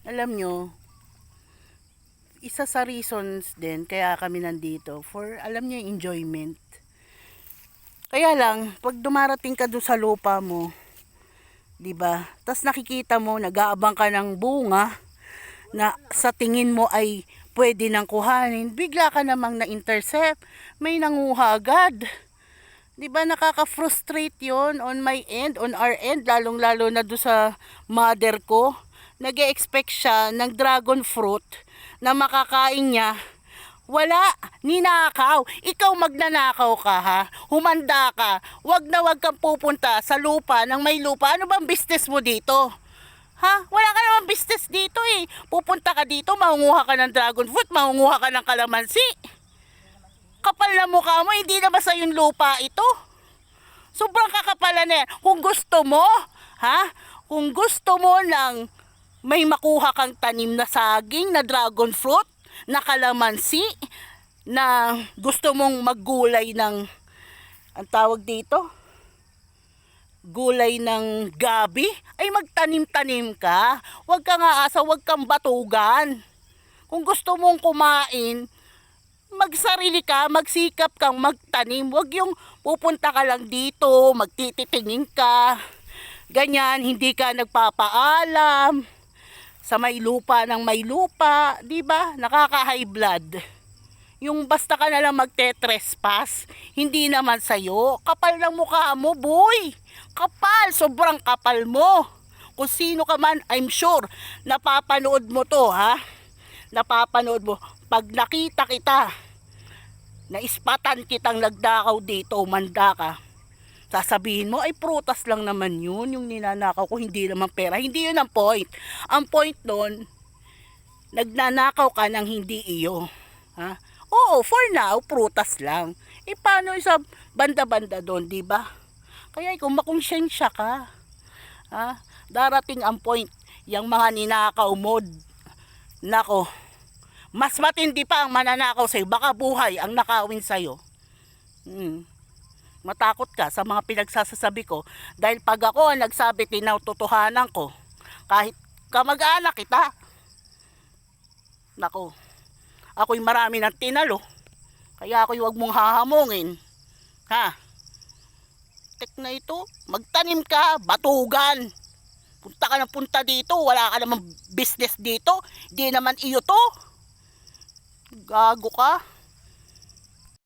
Alam nyo, isa sa reasons din kaya kami nandito for, alam nyo, enjoyment. Kaya lang, pag dumarating ka doon sa lupa mo, 'di ba? Tas nakikita mo, nag-aabang ka ng bunga na sa tingin mo ay pwede nang kuhanin, bigla ka namang na-intercept, may nanguha agad. 'Di ba nakaka-frustrate 'yon on my end, on our end, lalong-lalo na do sa mother ko. Nag-e-expect siya ng dragon fruit na makakain niya. Wala, ninakaw. Ikaw magnanakaw ka, ha? Humanda ka. Wag kang pupunta sa lupa ng may lupa. Ano bang business mo dito? Ha? Wala ka naman business dito eh. Pupunta ka dito, mangunguha ka ng dragon fruit, mangunguha ka ng kalamansi. Kapal na mukha mo, hindi naman sa yung lupa ito. Sobrang kakapalan na yan. Kung gusto mo, ha? Kung gusto mo ng may makuha kang tanim na saging, na dragon fruit, na kalamansi, na gusto mong maggulay ng, ang tawag dito, gulay ng gabi, ay magtanim-tanim ka. Huwag kang aasa, huwag kang batugan. Kung gusto mong kumain, magsarili ka, magsikap kang magtanim. Huwag yung pupunta ka lang dito, magtititingin ka. Ganyan, hindi ka nagpapaalam sa may lupa ng may lupa, 'di ba? Nakaka-high blood. Yung basta ka na lang magte-trespass, hindi naman sa'yo. Kapal ng mukha mo, boy. Kapal, sobrang kapal mo. Kung sino ka man, I'm sure, napapanood mo to, ha? Napapanood mo. Pag nakita kita, naispatan kitang nagdakaw dito, manda ka, sasabihin mo, ay prutas lang naman yun, yung ninanakaw ko, hindi naman pera. Hindi yun ang point. Ang point doon, nagnanakaw ka ng hindi iyo. Ha? Oo, for now, prutas lang. E paano sa banda-banda doon, di ba? Kaya kung makonsensya ka, ha? Darating ang point, yung mga ninakaw mo, nako, mas matindi pa ang mananakaw sa'yo. Baka buhay ang nakawin sa'yo. Matakot ka sa mga pinagsasabi ko. Dahil pag ako ang nagsabi, tinautotohanan ko. Kahit kamag-anak kita. Nako, ako'y marami ng tinalo. Kaya ako'y wag mong hahamungin. Ha? Tek na ito, magtanim ka, batugan. Punta ka ng punta dito, wala ka namang business dito. Di naman iyo to. Gago ka.